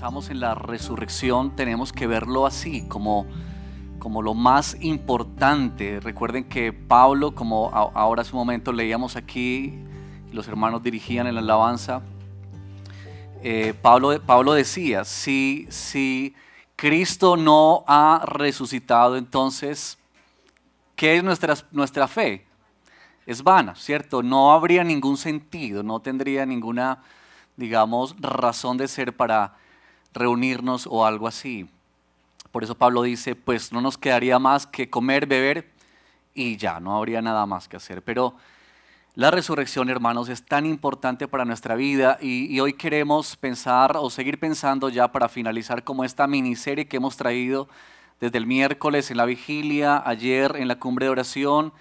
pensamos en la resurrección, tenemos que verlo así, como lo más importante. Recuerden que Pablo, como ahora hace un momento leíamos aquí, los hermanos dirigían en la alabanza, Pablo decía, si Cristo no ha resucitado, entonces, ¿qué es nuestra fe? Es vana, ¿cierto? No habría ningún sentido, no tendría ninguna, digamos, razón de ser para reunirnos o algo así. Por eso Pablo dice, pues no nos quedaría más que comer, beber y ya, no habría nada más que hacer. Pero la resurrección, hermanos, es tan importante para nuestra vida y hoy queremos pensar o seguir pensando ya para finalizar como esta miniserie que hemos traído desde el miércoles en la vigilia, ayer en la cumbre de oración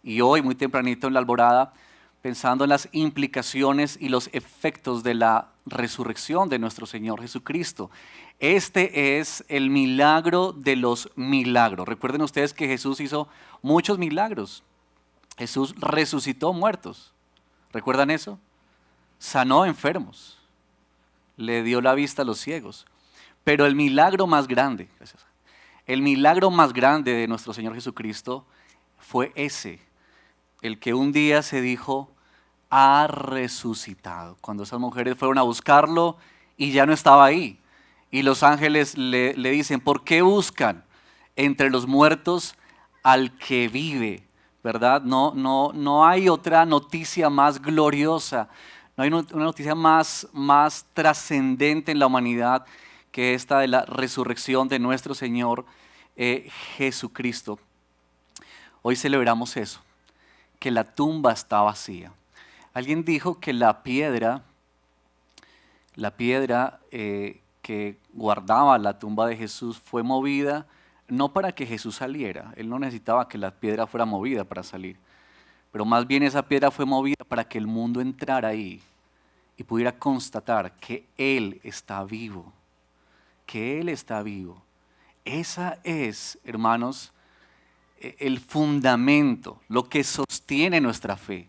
y hoy muy tempranito en la alborada, pensando en las implicaciones y los efectos de la resurrección de nuestro Señor Jesucristo. Este es el milagro de los milagros. Recuerden ustedes que Jesús hizo muchos milagros. Jesús resucitó muertos. ¿Recuerdan eso? Sanó enfermos. Le dio la vista a los ciegos. Pero el milagro más grande, el milagro más grande de nuestro Señor Jesucristo fue ese, el que un día se dijo, ha resucitado. Cuando esas mujeres fueron a buscarlo y ya no estaba ahí. Y los ángeles le dicen, ¿por qué buscan entre los muertos al que vive? ¿Verdad? No hay otra noticia más gloriosa, no hay una noticia más trascendente en la humanidad que esta de la resurrección de nuestro Señor Jesucristo. Hoy celebramos eso, que la tumba está vacía. Alguien dijo que la piedra que guardaba la tumba de Jesús fue movida no para que Jesús saliera, él no necesitaba que la piedra fuera movida para salir, pero más bien esa piedra fue movida para que el mundo entrara ahí y pudiera constatar que Él está vivo, que Él está vivo. Esa es, hermanos, el fundamento, lo que sostiene nuestra fe.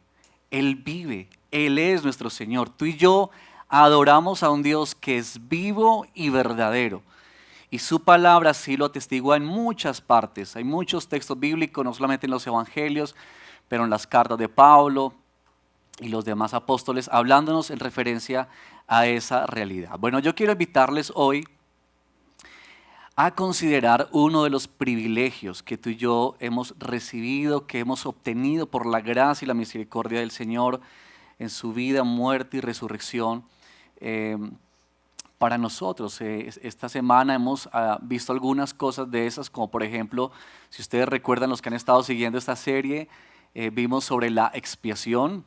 Él vive, Él es nuestro Señor. Tú y yo adoramos a un Dios que es vivo y verdadero. Y su palabra sí lo atestigua en muchas partes. Hay muchos textos bíblicos, no solamente en los evangelios, pero en las cartas de Pablo y los demás apóstoles, hablándonos en referencia a esa realidad. Bueno, yo quiero invitarles hoy a considerar uno de los privilegios que tú y yo hemos recibido, que hemos obtenido por la gracia y la misericordia del Señor en su vida, muerte y resurrección. Para nosotros, esta semana hemos visto algunas cosas de esas, como por ejemplo, si ustedes recuerdan, los que han estado siguiendo esta serie, vimos sobre la expiación,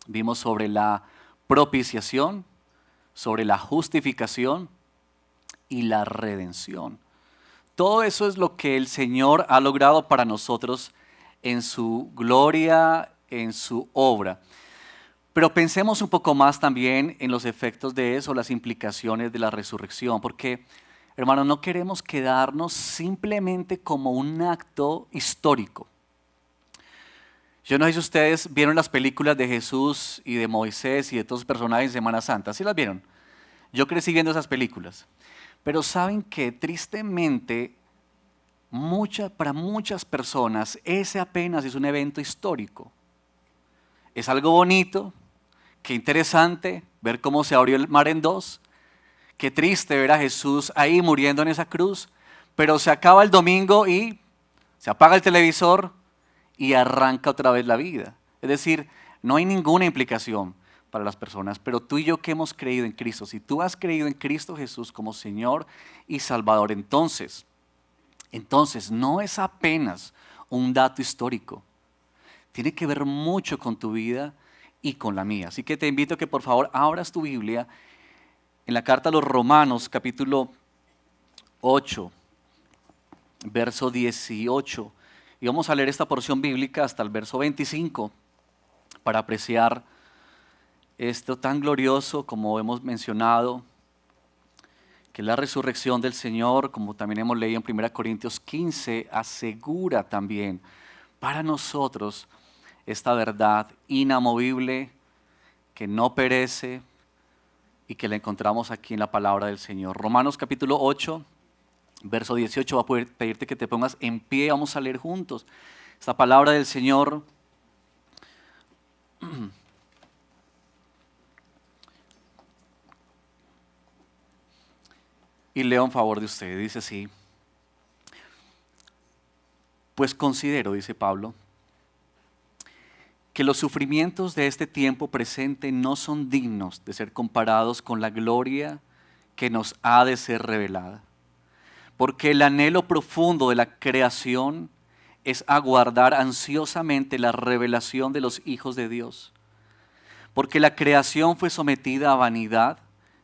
vimos sobre la propiciación, sobre la justificación y la redención. Todo eso es lo que el Señor ha logrado para nosotros en su gloria, en su obra. Pero pensemos un poco más también en los efectos de eso, las implicaciones de la resurrección, porque, hermanos, no queremos quedarnos simplemente como un acto histórico. Yo no sé si ustedes vieron las películas de Jesús y de Moisés y de todos los personajes de Semana Santa, ¿sí las vieron? Yo crecí viendo esas películas. Pero saben que tristemente, para muchas personas, ese apenas es un evento histórico. Es algo bonito, qué interesante ver cómo se abrió el mar en dos, qué triste ver a Jesús ahí muriendo en esa cruz, pero se acaba el domingo y se apaga el televisor y arranca otra vez la vida. Es decir, no hay ninguna implicación para las personas, pero tú y yo que hemos creído en Cristo, si tú has creído en Cristo Jesús como Señor y Salvador, entonces no es apenas un dato histórico, tiene que ver mucho con tu vida y con la mía. Así que te invito a que por favor abras tu Biblia en la carta a los Romanos, capítulo 8, verso 18, y vamos a leer esta porción bíblica hasta el verso 25 para apreciar esto tan glorioso como hemos mencionado, que la resurrección del Señor, como también hemos leído en 1 Corintios 15, asegura también para nosotros esta verdad inamovible que no perece, y que la encontramos aquí en la palabra del Señor. Romanos capítulo 8, verso 18, va a pedirte que te pongas en pie, vamos a leer juntos esta palabra del Señor. Y leo en favor de usted, dice así: pues considero, dice Pablo, que los sufrimientos de este tiempo presente no son dignos de ser comparados con la gloria que nos ha de ser revelada. Porque el anhelo profundo de la creación es aguardar ansiosamente la revelación de los hijos de Dios. Porque la creación fue sometida a vanidad,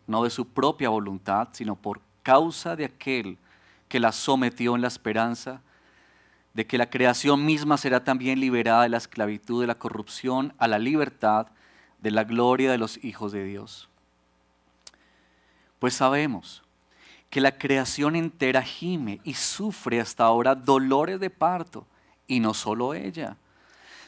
no de su propia voluntad, sino por causa de aquel que la sometió en la esperanza de que la creación misma será también liberada de la esclavitud de la corrupción a la libertad de la gloria de los hijos de Dios. Pues sabemos que la creación entera gime y sufre hasta ahora dolores de parto, y no solo ella,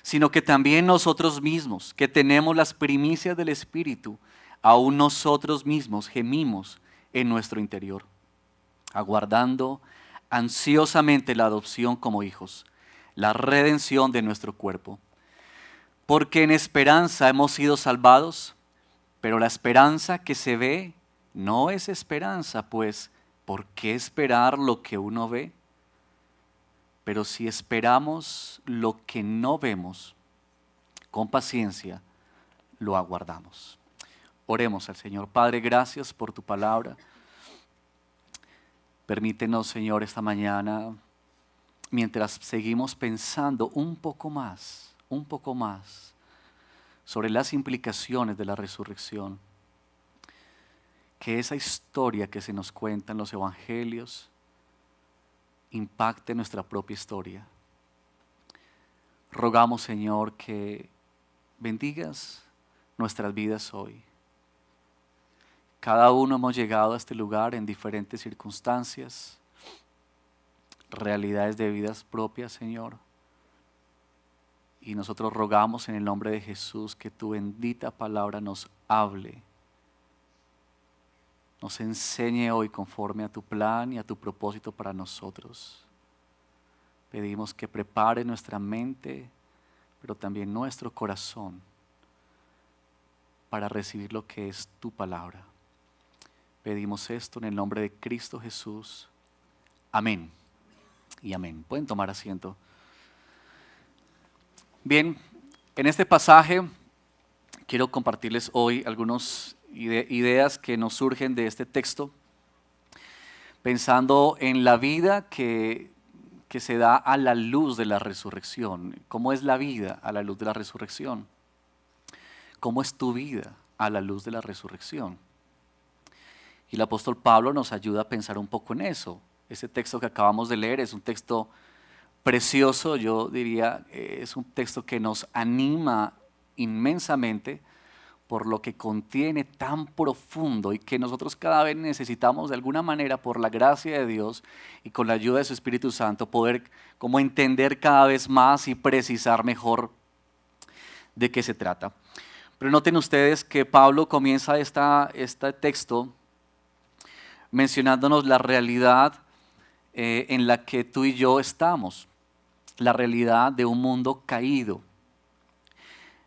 sino que también nosotros mismos, que tenemos las primicias del Espíritu, aún nosotros mismos gemimos en nuestro interior, aguardando ansiosamente la adopción como hijos, la redención de nuestro cuerpo. Porque en esperanza hemos sido salvados, pero la esperanza que se ve no es esperanza, pues ¿por qué esperar lo que uno ve? Pero si esperamos lo que no vemos, con paciencia lo aguardamos. Oremos al Señor. Padre, gracias por tu palabra. Permítenos, Señor, esta mañana, mientras seguimos pensando un poco más sobre las implicaciones de la resurrección, que esa historia que se nos cuenta en los evangelios impacte nuestra propia historia. Rogamos, Señor, que bendigas nuestras vidas hoy. Cada uno hemos llegado a este lugar en diferentes circunstancias, realidades de vidas propias, Señor. Y nosotros rogamos en el nombre de Jesús que tu bendita palabra nos hable, nos enseñe hoy conforme a tu plan y a tu propósito para nosotros. Pedimos que prepare nuestra mente, pero también nuestro corazón para recibir lo que es tu palabra. Pedimos esto en el nombre de Cristo Jesús. Amén y amén. Pueden tomar asiento. Bien, en este pasaje quiero compartirles hoy algunas ideas que nos surgen de este texto, pensando en la vida que se da a la luz de la resurrección. ¿Cómo es la vida a la luz de la resurrección? ¿Cómo es tu vida a la luz de la resurrección? Y el apóstol Pablo nos ayuda a pensar un poco en eso. Ese texto que acabamos de leer es un texto precioso, yo diría, es un texto que nos anima inmensamente por lo que contiene tan profundo y que nosotros cada vez necesitamos de alguna manera, por la gracia de Dios y con la ayuda de su Espíritu Santo, poder como entender cada vez más y precisar mejor de qué se trata. Pero noten ustedes que Pablo comienza este texto mencionándonos la realidad en la que tú y yo estamos, la realidad de un mundo caído.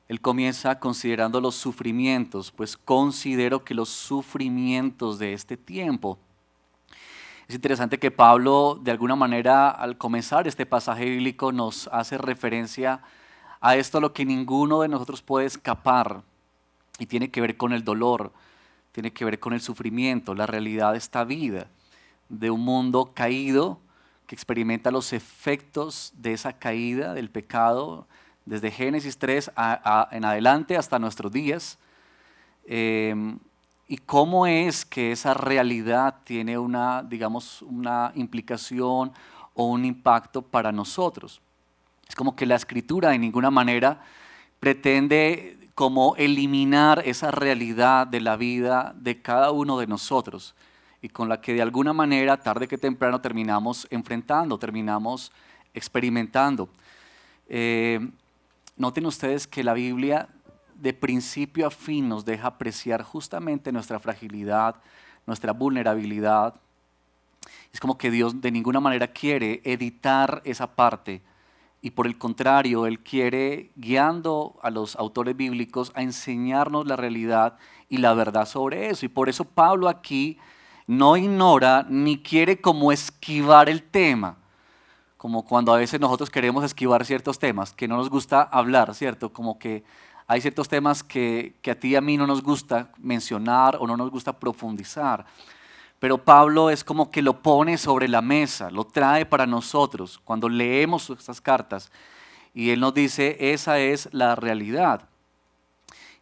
Él comienza considerando los sufrimientos, pues considero que los sufrimientos de este tiempo. Es interesante que Pablo, de alguna manera, al comenzar este pasaje bíblico, nos hace referencia a esto a lo que ninguno de nosotros puede escapar, y tiene que ver con el dolor, tiene que ver con el sufrimiento, la realidad de esta vida, de un mundo caído que experimenta los efectos de esa caída, del pecado, desde Génesis 3 en adelante hasta nuestros días. Y cómo es que esa realidad tiene una implicación o un impacto para nosotros. Es como que la Escritura de ninguna manera pretende como eliminar esa realidad de la vida de cada uno de nosotros y con la que de alguna manera, tarde que temprano, terminamos enfrentando, terminamos experimentando. Noten ustedes que la Biblia de principio a fin nos deja apreciar justamente nuestra fragilidad, nuestra vulnerabilidad. Es como que Dios de ninguna manera quiere editar esa parte y por el contrario, Él quiere, guiando a los autores bíblicos, a enseñarnos la realidad y la verdad sobre eso. Y por eso Pablo aquí no ignora ni quiere como esquivar el tema, como cuando a veces nosotros queremos esquivar ciertos temas que no nos gusta hablar, ¿cierto? Como que hay ciertos temas que a ti y a mí no nos gusta mencionar o no nos gusta profundizar. Pero Pablo es como que lo pone sobre la mesa, lo trae para nosotros cuando leemos estas cartas. Y él nos dice, esa es la realidad.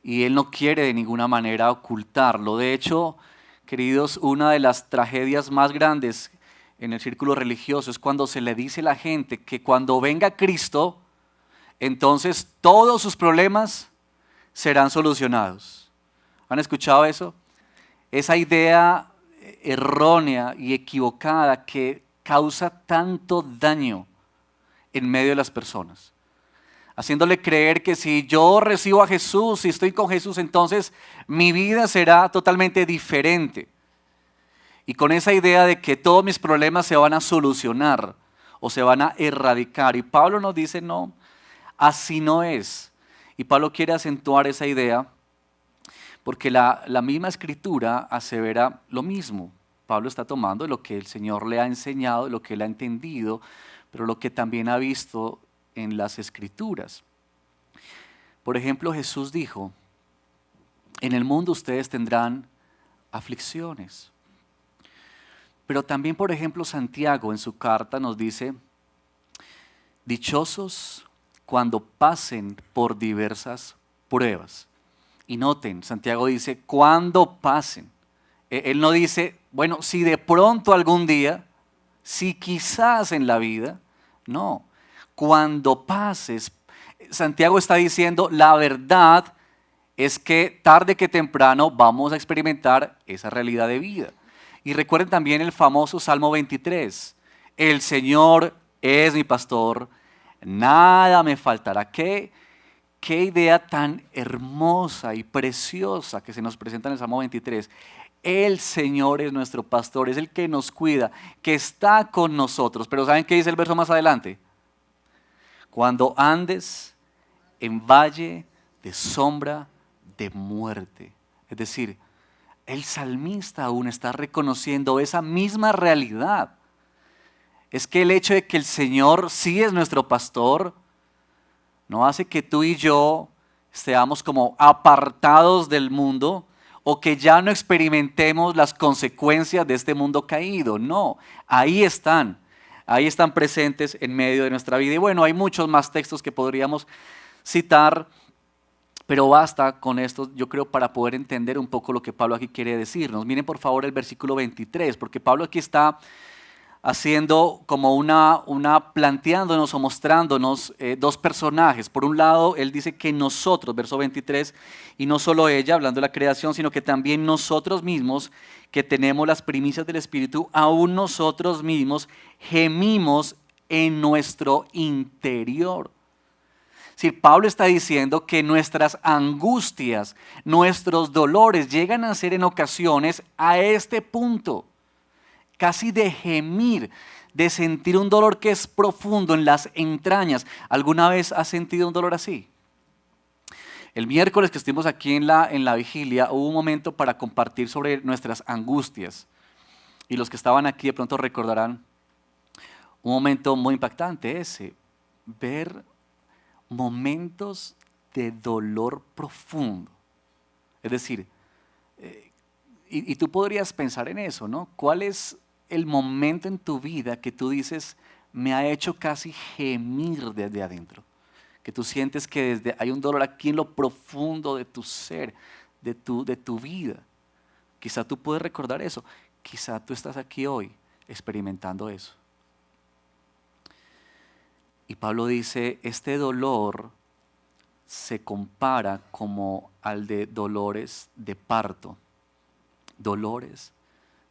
Y él no quiere de ninguna manera ocultarlo. De hecho, queridos, una de las tragedias más grandes en el círculo religioso es cuando se le dice a la gente que cuando venga Cristo, entonces todos sus problemas serán solucionados. ¿Han escuchado eso? Esa idea errónea y equivocada que causa tanto daño en medio de las personas, haciéndole creer que si yo recibo a Jesús, si estoy con Jesús, entonces mi vida será totalmente diferente. Y con esa idea de que todos mis problemas se van a solucionar o se van a erradicar. Y Pablo nos dice, no, así no es. Y Pablo quiere acentuar esa idea porque la misma escritura asevera lo mismo. Pablo está tomando lo que el Señor le ha enseñado, lo que él ha entendido, pero lo que también ha visto en las escrituras. Por ejemplo, Jesús dijo, en el mundo ustedes tendrán aflicciones. Pero también, por ejemplo, Santiago en su carta nos dice, dichosos cuando pasen por diversas pruebas. Y noten, Santiago dice, cuando pasen. Él no dice, bueno, si de pronto algún día, si quizás en la vida, no. Cuando pases, Santiago está diciendo, la verdad es que tarde que temprano vamos a experimentar esa realidad de vida. Y recuerden también el famoso Salmo 23, el Señor es mi pastor, nada me faltará. Qué idea tan hermosa y preciosa que se nos presenta en el Salmo 23. El Señor es nuestro pastor, es el que nos cuida, que está con nosotros. Pero ¿saben qué dice el verso más adelante? Cuando andes en valle de sombra de muerte. Es decir, el salmista aún está reconociendo esa misma realidad. Es que el hecho de que el Señor sí es nuestro pastor, no hace que tú y yo seamos como apartados del mundo o que ya no experimentemos las consecuencias de este mundo caído. No, ahí están presentes en medio de nuestra vida. Y bueno, hay muchos más textos que podríamos citar, pero basta con esto, yo creo, para poder entender un poco lo que Pablo aquí quiere decirnos. Miren por favor el versículo 23, porque Pablo aquí está haciendo como planteándonos o mostrándonos dos personajes. Por un lado, él dice que nosotros, verso 23, y no solo ella, hablando de la creación, sino que también nosotros mismos, que tenemos las primicias del Espíritu, aún nosotros mismos gemimos en nuestro interior. Si Pablo está diciendo que nuestras angustias, nuestros dolores llegan a ser en ocasiones a este punto, casi de gemir, de sentir un dolor que es profundo en las entrañas. ¿Alguna vez has sentido un dolor así? El miércoles que estuvimos aquí en la vigilia, hubo un momento para compartir sobre nuestras angustias. Y los que estaban aquí de pronto recordarán un momento muy impactante ese, ver momentos de dolor profundo. Es decir, y tú podrías pensar en eso, ¿no? ¿Cuál es el momento en tu vida que tú dices, me ha hecho casi gemir desde adentro? Que tú sientes que hay un dolor aquí en lo profundo de tu ser, de tu vida. Quizá tú puedes recordar eso. Quizá tú estás aquí hoy experimentando eso. Y Pablo dice, este dolor se compara como al de dolores de parto. Dolores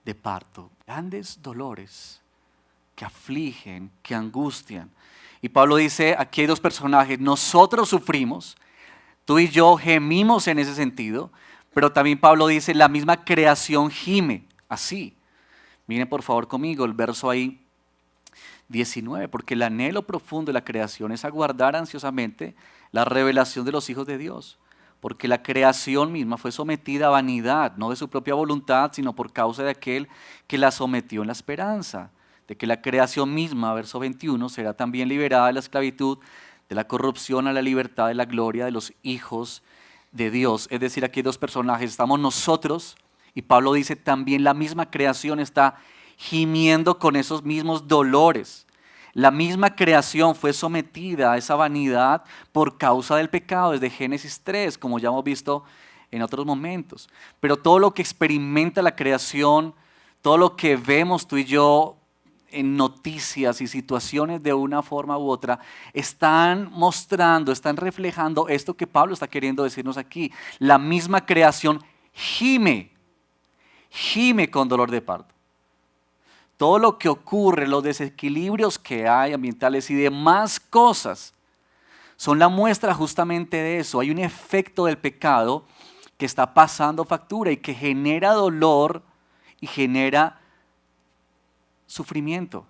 de parto, grandes dolores que afligen, que angustian. Y Pablo dice, aquí hay dos personajes, nosotros sufrimos Tú y yo gemimos en ese sentido, pero también Pablo dice, la misma creación gime, así. Miren por favor conmigo el verso ahí 19, porque el anhelo profundo de la creación es aguardar ansiosamente la revelación de los hijos de Dios, porque la creación misma fue sometida a vanidad, no de su propia voluntad, sino por causa de aquel que la sometió en la esperanza, de que la creación misma, verso 21, será también liberada de la esclavitud, de la corrupción a la libertad de la gloria de los hijos de Dios. Es decir, aquí hay dos personajes, estamos nosotros, y Pablo dice también la misma creación está gimiendo con esos mismos dolores. La misma creación fue sometida a esa vanidad por causa del pecado, desde Génesis 3, como ya hemos visto en otros momentos. Pero todo lo que experimenta la creación, todo lo que vemos tú y yo en noticias y situaciones de una forma u otra, están mostrando, están reflejando esto que Pablo está queriendo decirnos aquí. La misma creación gime con dolor de parto. Todo lo que ocurre, los desequilibrios que hay ambientales y demás cosas, son la muestra justamente de eso. Hay un efecto del pecado que está pasando factura y que genera dolor y genera sufrimiento.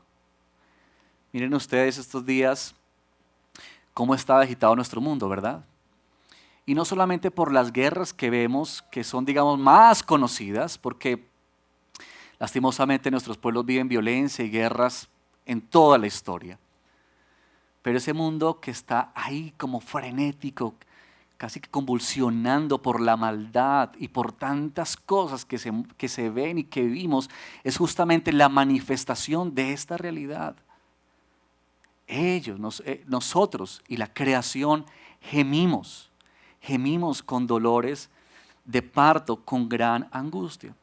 Miren ustedes estos días cómo está agitado nuestro mundo, ¿verdad? Y no solamente por las guerras que vemos, que son, digamos, más conocidas, porque lastimosamente nuestros pueblos viven violencia y guerras en toda la historia. Pero ese mundo que está ahí como frenético, casi que convulsionando por la maldad y por tantas cosas que se ven y que vivimos, es justamente la manifestación de esta realidad. Nosotros y la creación gemimos con dolores de parto, con gran angustia.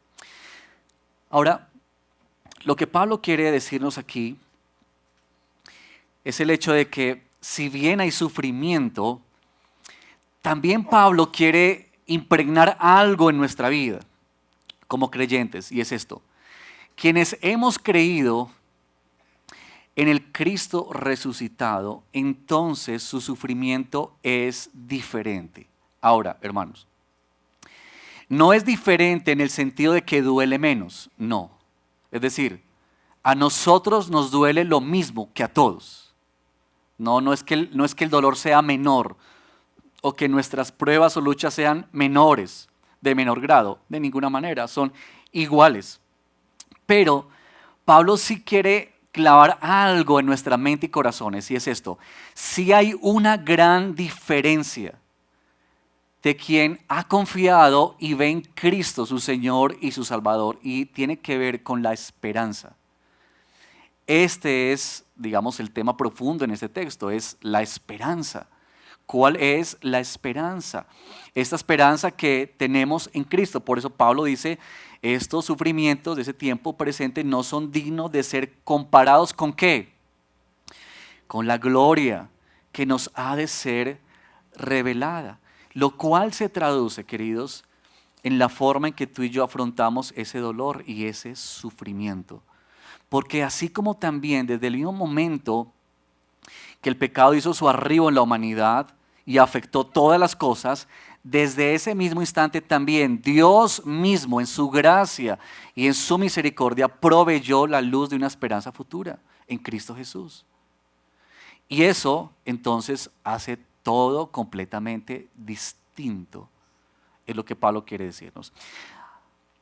Ahora, lo que Pablo quiere decirnos aquí es el hecho de que si bien hay sufrimiento, también Pablo quiere impregnar algo en nuestra vida como creyentes, y es esto: quienes hemos creído en el Cristo resucitado, entonces su sufrimiento es diferente. Ahora, hermanos, no es diferente en el sentido de que duele menos, no. Es decir, a nosotros nos duele lo mismo que a todos. No es que el dolor sea menor o que nuestras pruebas o luchas sean menores, de menor grado, de ninguna manera, son iguales. Pero Pablo sí quiere clavar algo en nuestra mente y corazones, y es esto: sí hay una gran diferencia de quien ha confiado y ve en Cristo su Señor y su Salvador, y tiene que ver con la esperanza. Este es, digamos, el tema profundo en este texto, es la esperanza. ¿Cuál es la esperanza? Esta esperanza que tenemos en Cristo. Por eso Pablo dice, estos sufrimientos de ese tiempo presente no son dignos de ser comparados ¿con qué? Con la gloria que nos ha de ser revelada. Lo cual se traduce, queridos, en la forma en que tú y yo afrontamos ese dolor y ese sufrimiento. Porque así como también desde el mismo momento que el pecado hizo su arribo en la humanidad y afectó todas las cosas, desde ese mismo instante también Dios mismo en su gracia y en su misericordia proveyó la luz de una esperanza futura en Cristo Jesús. Y eso entonces hace todo completamente distinto, es lo que Pablo quiere decirnos.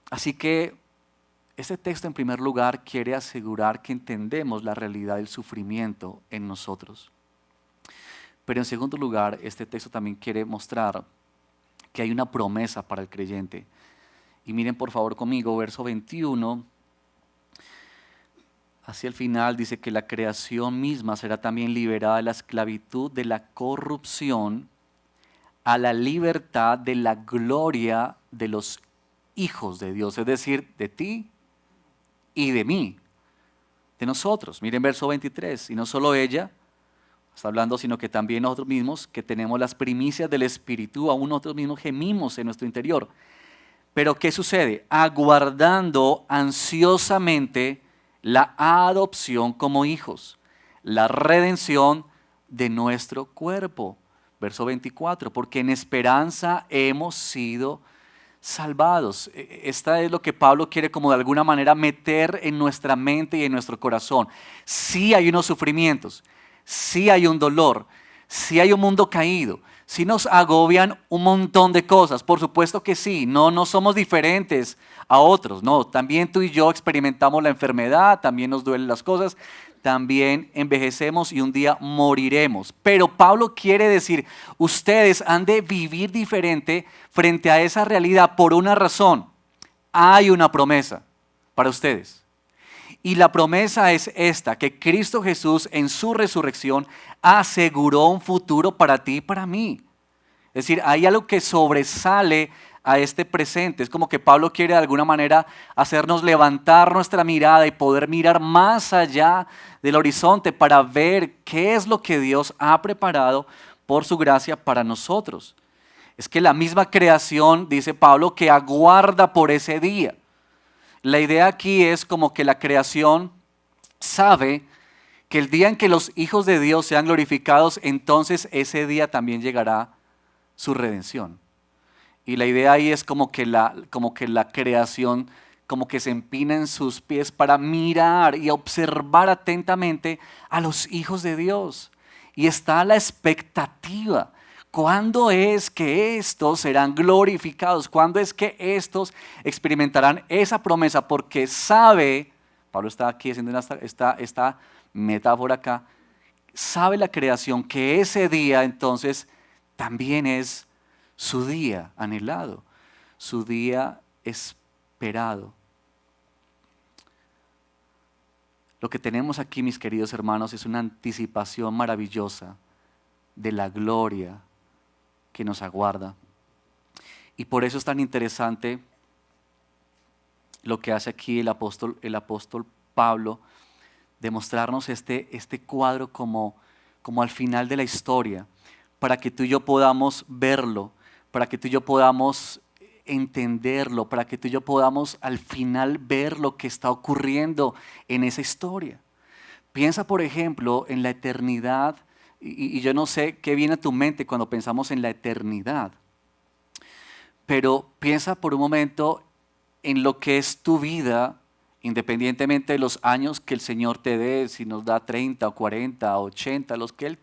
Así que este texto en primer lugar quiere asegurar que entendemos la realidad del sufrimiento en nosotros. Pero en segundo lugar, este texto también quiere mostrar que hay una promesa para el creyente. Y miren por favor conmigo, verso 21, hacia el final dice que la creación misma será también liberada de la esclavitud, de la corrupción, a la libertad de la gloria de los hijos de Dios, es decir, de ti y de mí, de nosotros. Miren verso 23, y no solo ella está hablando, sino que también nosotros mismos, que tenemos las primicias del Espíritu, aún nosotros mismos gemimos en nuestro interior. Pero ¿qué sucede? Aguardando ansiosamente la adopción como hijos, la redención de nuestro cuerpo. Verso 24, porque en esperanza hemos sido salvados. Esta es lo que Pablo quiere como de alguna manera meter en nuestra mente y en nuestro corazón. Sí hay unos sufrimientos, sí hay un dolor, sí hay un mundo caído, sí nos agobian un montón de cosas, por supuesto que sí, no somos diferentes a otros, no, también tú y yo experimentamos la enfermedad, también nos duelen las cosas, también envejecemos y un día moriremos. Pero Pablo quiere decir, ustedes han de vivir diferente frente a esa realidad por una razón. Hay una promesa para ustedes. Y la promesa es esta, que Cristo Jesús en su resurrección aseguró un futuro para ti y para mí. Es decir, hay algo que sobresale a este presente. Es como que Pablo quiere de alguna manera hacernos levantar nuestra mirada y poder mirar más allá del horizonte para ver qué es lo que Dios ha preparado por su gracia para nosotros. Es que la misma creación, dice Pablo, que aguarda por ese día. La idea aquí es como que la creación sabe que el día en que los hijos de Dios sean glorificados, entonces ese día también llegará su redención. Y la idea ahí es como que la creación como que se empina en sus pies para mirar y observar atentamente a los hijos de Dios. Y está la expectativa. ¿Cuándo es que estos serán glorificados? ¿Cuándo es que estos experimentarán esa promesa? Porque sabe, Pablo está aquí haciendo esta metáfora acá, sabe la creación que ese día entonces también es su día anhelado, su día esperado. Lo que tenemos aquí, mis queridos hermanos, es una anticipación maravillosa de la gloria que nos aguarda. Y por eso es tan interesante lo que hace aquí el apóstol Pablo, de mostrarnos este cuadro como al final de la historia, para que tú y yo podamos verlo, para que tú y yo podamos entenderlo, para que tú y yo podamos al final ver lo que está ocurriendo en esa historia. Piensa, por ejemplo, en la eternidad, y yo no sé qué viene a tu mente cuando pensamos en la eternidad, pero piensa por un momento en lo que es tu vida, independientemente de los años que el Señor te dé, si nos da 30 o 40 o 80, los que Él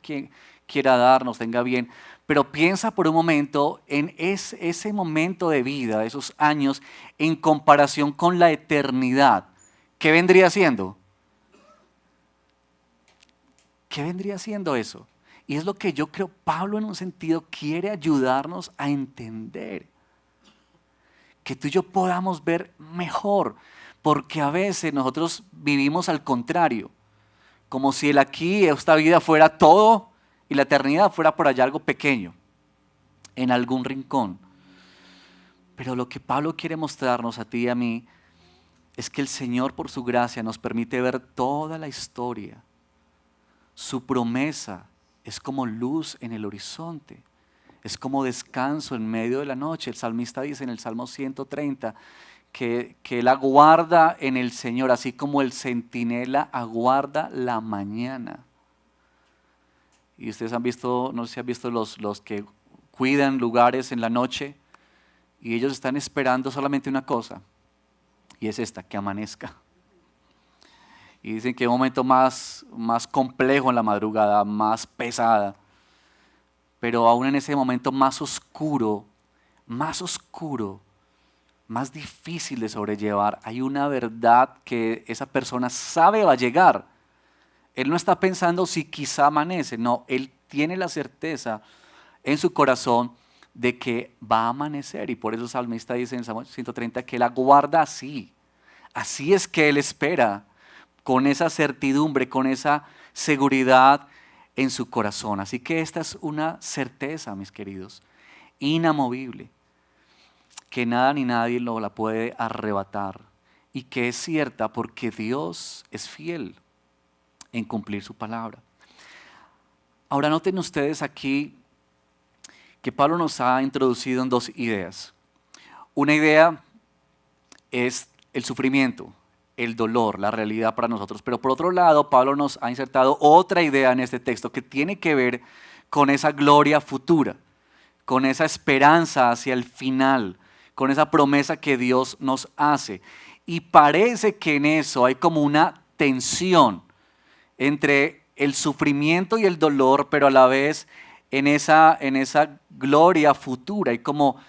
quiera darnos, tenga bien. Pero piensa por un momento en ese momento de vida, esos años, en comparación con la eternidad. ¿Qué vendría siendo? ¿Qué vendría siendo eso? Y es lo que yo creo Pablo en un sentido quiere ayudarnos a entender. Que tú y yo podamos ver mejor, porque a veces nosotros vivimos al contrario, como si el aquí, esta vida fuera todo y la eternidad fuera por allá algo pequeño, en algún rincón. Pero lo que Pablo quiere mostrarnos a ti y a mí es que el Señor por su gracia nos permite ver toda la historia. Su promesa es como luz en el horizonte. Es como descanso en medio de la noche. El salmista dice en el Salmo 130 que Él aguarda en el Señor, así como el centinela aguarda la mañana. Y ustedes han visto, no sé si han visto los que cuidan lugares en la noche y ellos están esperando solamente una cosa, y es esta, que amanezca. Y dicen que es un momento más complejo en la madrugada, más pesada. Pero aún en ese momento más oscuro, más difícil de sobrellevar, hay una verdad que esa persona sabe va a llegar. Él no está pensando si quizá amanece, no, él tiene la certeza en su corazón de que va a amanecer. Y por eso el salmista dice en el Salmo 130 que él aguarda así. Así es que él espera, con esa certidumbre, con esa seguridad en su corazón. Así que esta es una certeza, mis queridos, inamovible, que nada ni nadie la puede arrebatar y que es cierta porque Dios es fiel en cumplir su palabra. Ahora noten ustedes aquí que Pablo nos ha introducido en dos ideas. Una idea es el sufrimiento, el dolor, la realidad para nosotros. Pero por otro lado, Pablo nos ha insertado otra idea en este texto que tiene que ver con esa gloria futura, con esa esperanza hacia el final, con esa promesa que Dios nos hace. Y parece que en eso hay como una tensión entre el sufrimiento y el dolor, pero a la vez en esa gloria futura. Y como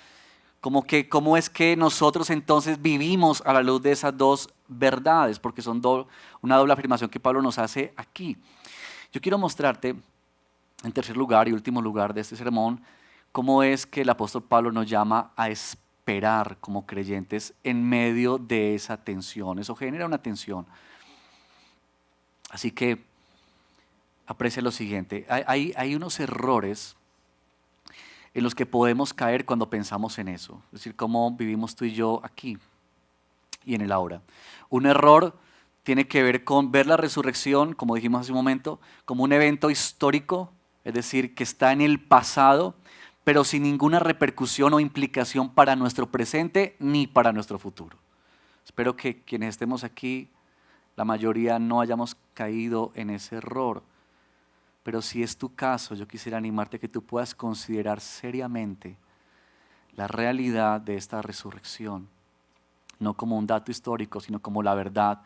que cómo es que nosotros entonces vivimos a la luz de esas dos verdades, porque son una doble afirmación que Pablo nos hace aquí. Yo quiero mostrarte, en tercer lugar y último lugar de este sermón, cómo es que el apóstol Pablo nos llama a esperar como creyentes en medio de esa tensión. Eso genera una tensión. Así que aprecia lo siguiente, hay unos errores en los que podemos caer cuando pensamos en eso, es decir, cómo vivimos tú y yo aquí y en el ahora. Un error tiene que ver con ver la resurrección, como dijimos hace un momento, como un evento histórico, es decir, que está en el pasado, pero sin ninguna repercusión o implicación para nuestro presente ni para nuestro futuro. Espero que quienes estemos aquí, la mayoría no hayamos caído en ese error. Pero si es tu caso, yo quisiera animarte a que tú puedas considerar seriamente la realidad de esta resurrección, no como un dato histórico, sino como la verdad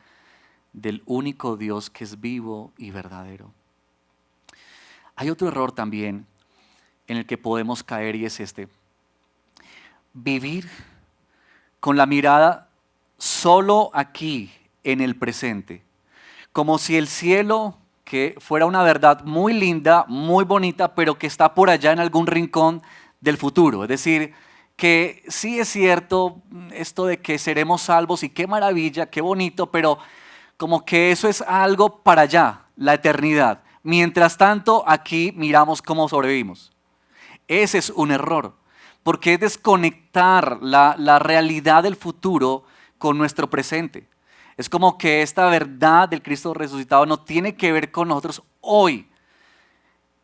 del único Dios que es vivo y verdadero. Hay otro error también en el que podemos caer y es este: vivir con la mirada solo aquí en el presente, como si el cielo, que fuera una verdad muy linda, muy bonita, pero que está por allá en algún rincón del futuro. Es decir, que sí es cierto esto de que seremos salvos y qué maravilla, qué bonito, pero como que eso es algo para allá, la eternidad. Mientras tanto, aquí miramos cómo sobrevivimos. Ese es un error, porque es desconectar la realidad del futuro con nuestro presente. Es como que esta verdad del Cristo resucitado no tiene que ver con nosotros hoy.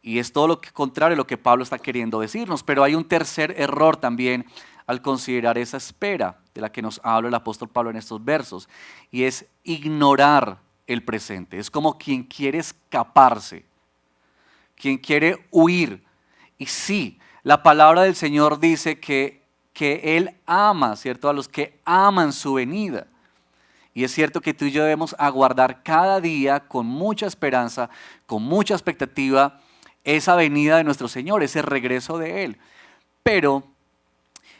Y es todo lo contrario a lo que Pablo está queriendo decirnos. Pero hay un tercer error también al considerar esa espera de la que nos habla el apóstol Pablo en estos versos. Y es ignorar el presente. Es como quien quiere escaparse, quien quiere huir. Y sí, la palabra del Señor dice que Él ama, ¿cierto?, a los que aman su venida. Y es cierto que tú y yo debemos aguardar cada día con mucha esperanza, con mucha expectativa, esa venida de nuestro Señor, ese regreso de Él. Pero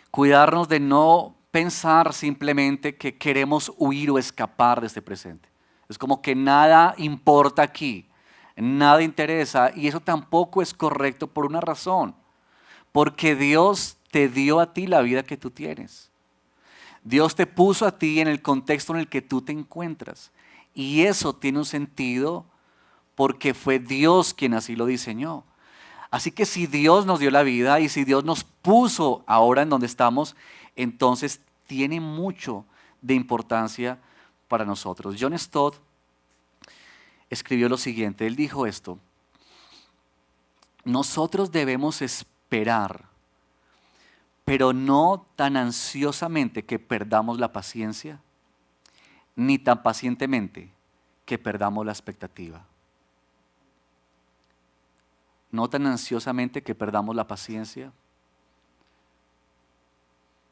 cuidarnos de no pensar simplemente que queremos huir o escapar de este presente. Es como que nada importa aquí, nada interesa, y eso tampoco es correcto por una razón. Porque Dios te dio a ti la vida que tú tienes. Dios te puso a ti en el contexto en el que tú te encuentras. Y eso tiene un sentido porque fue Dios quien así lo diseñó. Así que si Dios nos dio la vida y si Dios nos puso ahora en donde estamos, entonces tiene mucho de importancia para nosotros. John Stott escribió lo siguiente, él dijo esto: nosotros debemos esperar, pero no tan ansiosamente que perdamos la paciencia, ni tan pacientemente que perdamos la expectativa. No tan ansiosamente que perdamos la paciencia,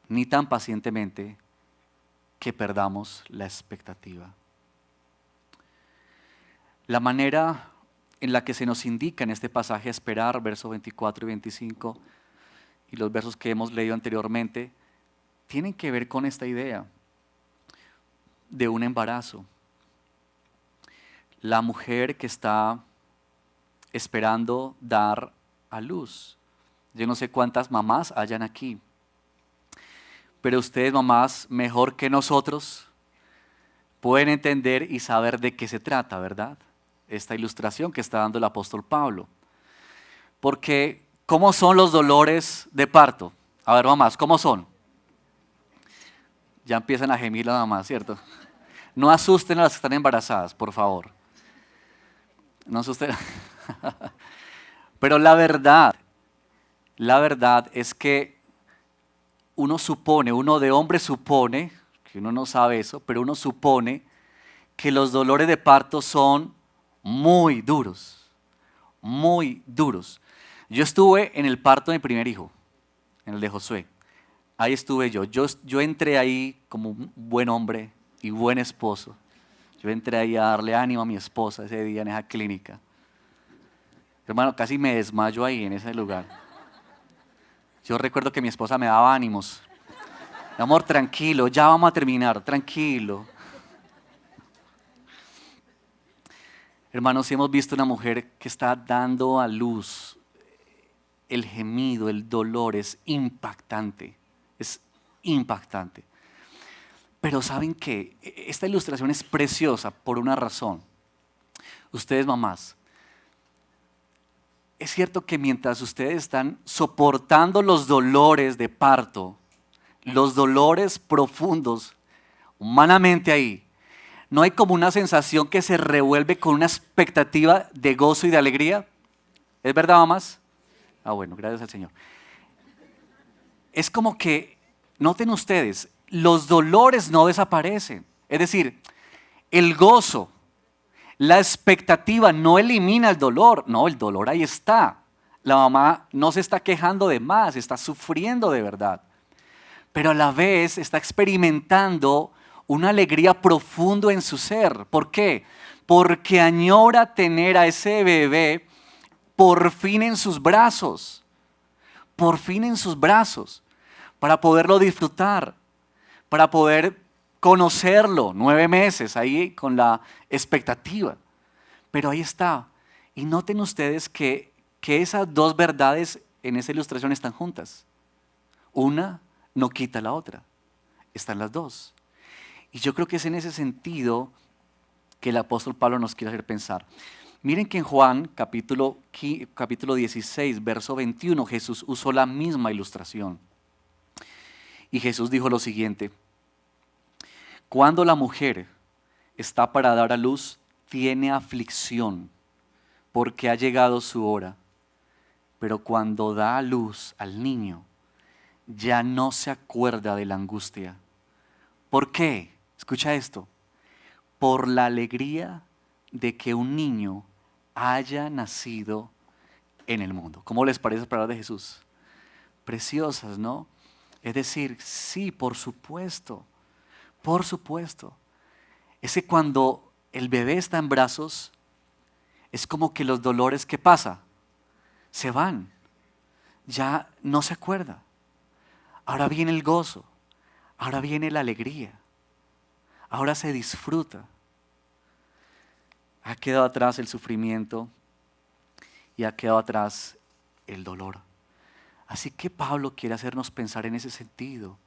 ni tan pacientemente que perdamos la expectativa. La manera en la que se nos indica en este pasaje esperar, versos 24 y 25, y los versos que hemos leído anteriormente, tienen que ver con esta idea de un embarazo. La mujer que está esperando dar a luz. Yo no sé cuántas mamás hayan aquí, pero ustedes, mamás, mejor que nosotros, pueden entender y saber de qué se trata, ¿verdad? Esta ilustración que está dando el apóstol Pablo. Porque, ¿cómo son los dolores de parto? A ver, mamás, ¿cómo son? Ya empiezan a gemir las mamás, ¿cierto? No asusten a las que están embarazadas, por favor. No asusten. Pero la verdad es que uno de hombre supone, que uno no sabe eso, pero uno supone que los dolores de parto son muy duros, muy duros. Yo estuve en el parto de mi primer hijo, en el de Josué. Ahí estuve yo. Yo entré ahí como un buen hombre y buen esposo. Yo entré ahí a darle ánimo a mi esposa ese día en esa clínica. Hermano, casi me desmayo ahí en ese lugar. Yo recuerdo que mi esposa me daba ánimos. Mi amor, tranquilo, ya vamos a terminar, tranquilo. Hermanos, si hemos visto una mujer que está dando a luz, el gemido, el dolor es impactante. Es impactante. Pero ¿saben qué? Esta ilustración es preciosa por una razón. Ustedes, mamás, es cierto que mientras ustedes están soportando los dolores de parto, los dolores profundos, humanamente ahí, ¿no hay como una sensación que se revuelve con una expectativa de gozo y de alegría? ¿Es verdad, mamás? Ah, bueno, gracias al Señor. Es como que, noten ustedes, los dolores no desaparecen. Es decir, el gozo, la expectativa no elimina el dolor. No, el dolor ahí está. La mamá no se está quejando de más, está sufriendo de verdad. Pero a la vez está experimentando una alegría profunda en su ser. ¿Por qué? Porque añora tener a ese bebé por fin en sus brazos. Por fin en sus brazos. Para poderlo disfrutar. Para poder conocerlo 9 meses ahí con la expectativa. Pero ahí está. Y noten ustedes que esas dos verdades en esa ilustración están juntas. Una no quita la otra. Están las dos. Y yo creo que es en ese sentido que el apóstol Pablo nos quiere hacer pensar. Miren que en Juan capítulo 16, verso 21, Jesús usó la misma ilustración. Y Jesús dijo lo siguiente: cuando la mujer está para dar a luz, tiene aflicción, porque ha llegado su hora. Pero cuando da a luz al niño, ya no se acuerda de la angustia. ¿Por qué? Escucha esto. Por la alegría de que un niño haya nacido en el mundo. ¿Cómo les parece las palabras de Jesús? Preciosas, ¿no? Es decir, sí, por supuesto. Por supuesto. Es que cuando el bebé está en brazos, es como que los dolores, ¿qué pasa? Se van. Ya no se acuerda. Ahora viene el gozo. Ahora viene la alegría. Ahora se disfruta. Ha quedado atrás el sufrimiento y ha quedado atrás el dolor. Así que Pablo quiere hacernos pensar en ese sentido.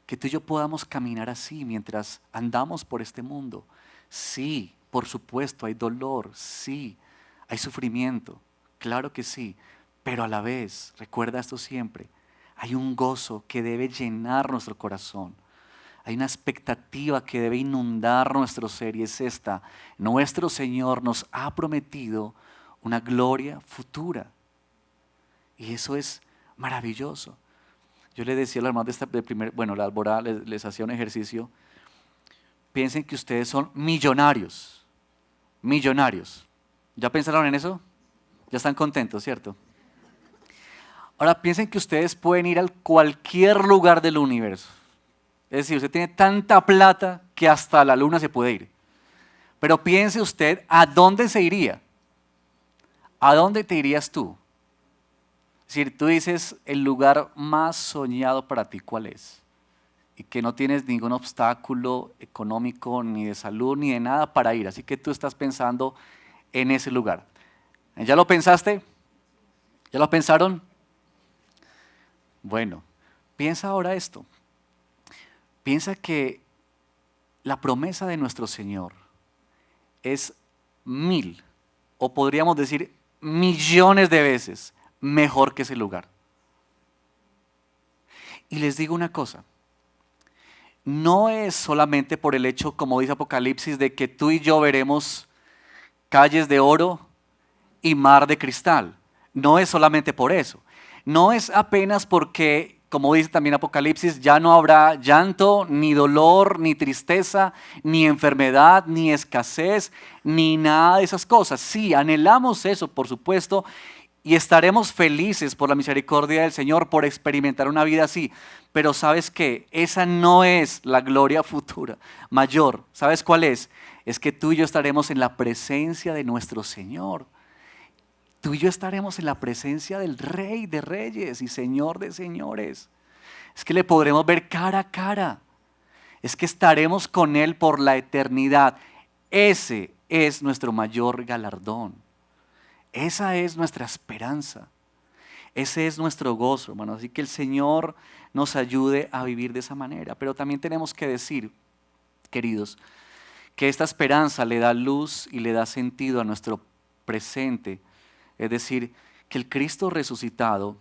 Que tú y yo podamos caminar así mientras andamos por este mundo. Sí, por supuesto, hay dolor, sí, hay sufrimiento, claro que sí, pero a la vez, recuerda esto siempre, hay un gozo que debe llenar nuestro corazón. Hay una expectativa que debe inundar nuestro ser y es esta: nuestro Señor nos ha prometido una gloria futura. Y eso es maravilloso. Yo les decía a los hermanos la Alborada les hacía un ejercicio. Piensen que ustedes son millonarios. Millonarios. ¿Ya pensaron en eso? Ya están contentos, ¿cierto? Ahora piensen que ustedes pueden ir a cualquier lugar del universo. Es decir, usted tiene tanta plata que hasta la luna se puede ir. Pero piense usted, ¿a dónde se iría? ¿A dónde te irías tú? Es decir, tú dices, el lugar más soñado para ti, ¿cuál es? Y que no tienes ningún obstáculo económico, ni de salud, ni de nada para ir. Así que tú estás pensando en ese lugar. ¿Ya lo pensaste? ¿Ya lo pensaron? Bueno, piensa ahora esto. Piensa que la promesa de nuestro Señor es 1000, o podríamos decir millones de veces mejor que ese lugar. Y les digo una cosa, no es solamente por el hecho, como dice Apocalipsis, de que tú y yo veremos calles de oro y mar de cristal. No es solamente por eso. No es apenas porque, como dice también Apocalipsis, ya no habrá llanto, ni dolor, ni tristeza, ni enfermedad, ni escasez, ni nada de esas cosas. Sí, anhelamos eso, por supuesto, Y estaremos felices por la misericordia del Señor, por experimentar una vida así. Pero ¿sabes qué? Esa no es la gloria futura mayor. ¿Sabes cuál es? Es que tú y yo estaremos en la presencia de nuestro Señor. Tú y yo estaremos en la presencia del Rey de Reyes y Señor de Señores. Es que le podremos ver cara a cara. Es que estaremos con Él por la eternidad. Ese es nuestro mayor galardón. Esa es nuestra esperanza. Ese es nuestro gozo, hermano. Así que el Señor nos ayude a vivir de esa manera. Pero también tenemos que decir, queridos, que esta esperanza le da luz y le da sentido a nuestro presente. Es decir, que el Cristo resucitado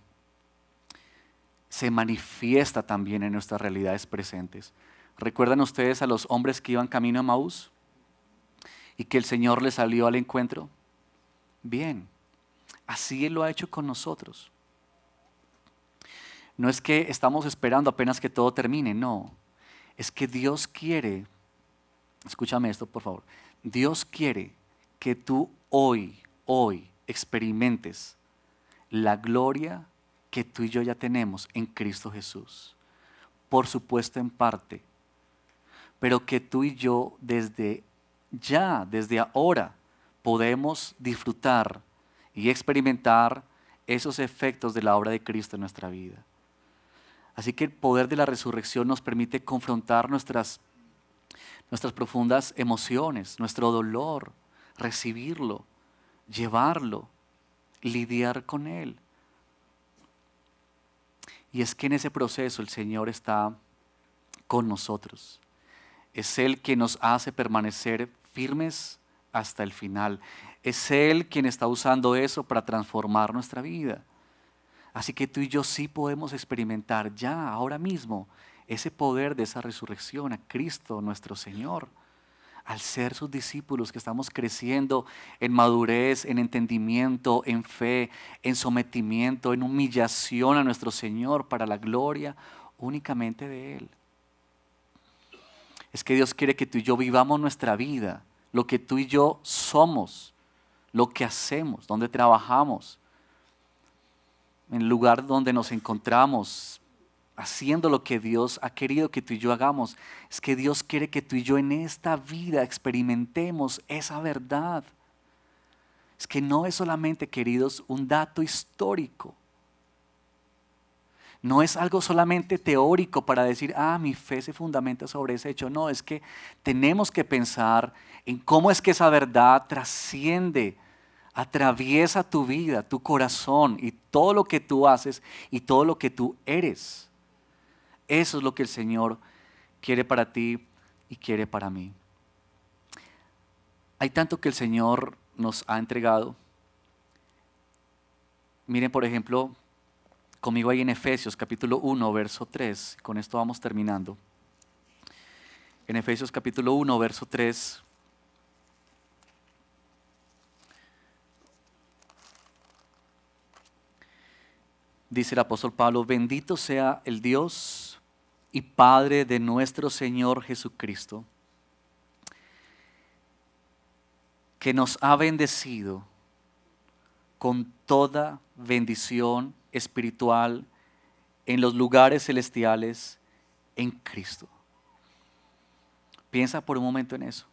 se manifiesta también en nuestras realidades presentes. ¿Recuerdan ustedes a los hombres que iban camino a Maús y que el Señor les salió al encuentro? Bien, así Él lo ha hecho con nosotros. No es que estamos esperando apenas que todo termine, no. Es que Dios quiere, escúchame esto por favor, Dios quiere que tú hoy experimentes la gloria que tú y yo ya tenemos en Cristo Jesús. Por supuesto en parte, pero que tú y yo desde ahora, podemos disfrutar y experimentar esos efectos de la obra de Cristo en nuestra vida. Así que el poder de la resurrección nos permite confrontar nuestras profundas emociones, nuestro dolor, recibirlo, llevarlo, lidiar con él. Y es que en ese proceso el Señor está con nosotros. Es Él quien nos hace permanecer firmes hasta el final. Es Él quien está usando eso para transformar nuestra vida. Así que tú y yo sí podemos experimentar ya, ahora mismo, ese poder de esa resurrección a Cristo nuestro Señor. Al ser sus discípulos que estamos creciendo en madurez, en entendimiento, en fe, en sometimiento, en humillación a nuestro Señor para la gloria únicamente de Él. Es que Dios quiere que tú y yo vivamos nuestra vida, lo que tú y yo somos, lo que hacemos, donde trabajamos, en el lugar donde nos encontramos, haciendo lo que Dios ha querido que tú y yo hagamos. Es que Dios quiere que tú y yo en esta vida experimentemos esa verdad. Es que no es solamente, queridos, un dato histórico. No es algo solamente teórico para decir, mi fe se fundamenta sobre ese hecho. No, es que tenemos que pensar en cómo es que esa verdad trasciende, atraviesa tu vida, tu corazón y todo lo que tú haces y todo lo que tú eres. Eso es lo que el Señor quiere para ti y quiere para mí. Hay tanto que el Señor nos ha entregado. Miren, por ejemplo, conmigo ahí en Efesios capítulo 1, verso 3. Con esto vamos terminando. En Efesios capítulo 1, verso 3. Dice el apóstol Pablo, bendito sea el Dios y Padre de nuestro Señor Jesucristo, que nos ha bendecido con toda bendición espiritual en los lugares celestiales en Cristo. Piensa por un momento en eso.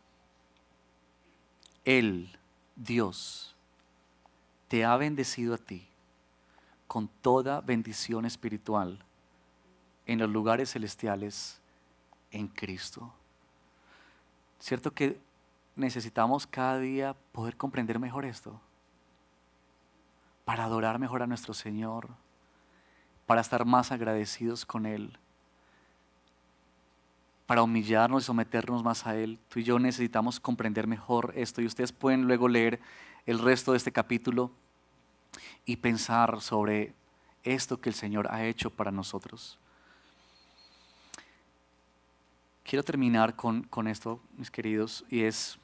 Él, Dios, te ha bendecido a ti con toda bendición espiritual en los lugares celestiales en Cristo. ¿Cierto que necesitamos cada día poder comprender mejor esto? Para adorar mejor a nuestro Señor, para estar más agradecidos con Él, para humillarnos y someternos más a Él. Tú y yo necesitamos comprender mejor esto y ustedes pueden luego leer el resto de este capítulo y pensar sobre esto que el Señor ha hecho para nosotros. Quiero terminar con esto, mis queridos, y es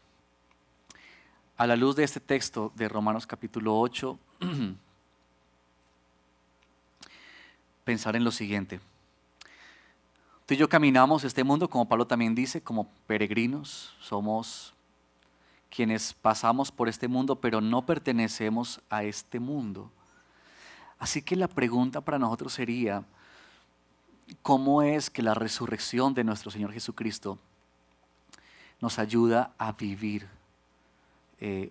a la luz de este texto de Romanos capítulo 8, pensar en lo siguiente. Tú y yo caminamos este mundo, como Pablo también dice, como peregrinos. Somos quienes pasamos por este mundo, pero no pertenecemos a este mundo. Así que la pregunta para nosotros sería, ¿cómo es que la resurrección de nuestro Señor Jesucristo nos ayuda a vivir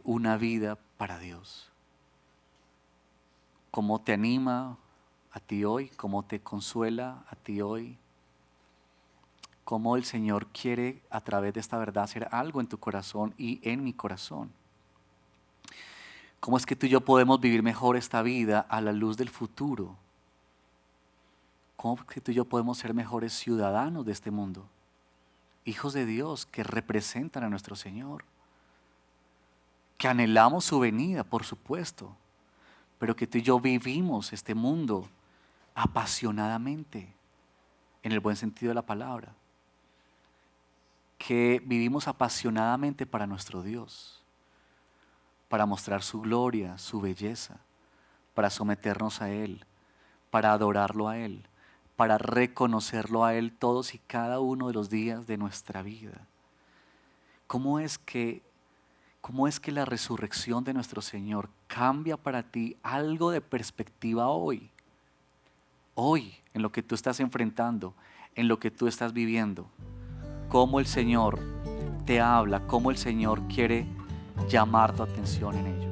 una vida para Dios? ¿Cómo te anima a ti hoy? ¿Cómo te consuela a ti hoy? ¿Cómo el Señor quiere a través de esta verdad hacer algo en tu corazón y en mi corazón? ¿Cómo es que tú y yo podemos vivir mejor esta vida a la luz del futuro? ¿Cómo es que tú y yo podemos ser mejores ciudadanos de este mundo? Hijos de Dios que representan a nuestro Señor, que anhelamos su venida, por supuesto, pero que tú y yo vivimos este mundo apasionadamente, en el buen sentido de la palabra, que vivimos apasionadamente para nuestro Dios, para mostrar su gloria, su belleza, para someternos a Él, para adorarlo a Él, para reconocerlo a Él todos y cada uno de los días de nuestra vida. ¿Cómo es que la resurrección de nuestro Señor cambia para ti algo de perspectiva hoy? Hoy, en lo que tú estás enfrentando, en lo que tú estás viviendo. Cómo el Señor te habla, cómo el Señor quiere llamar tu atención en ello.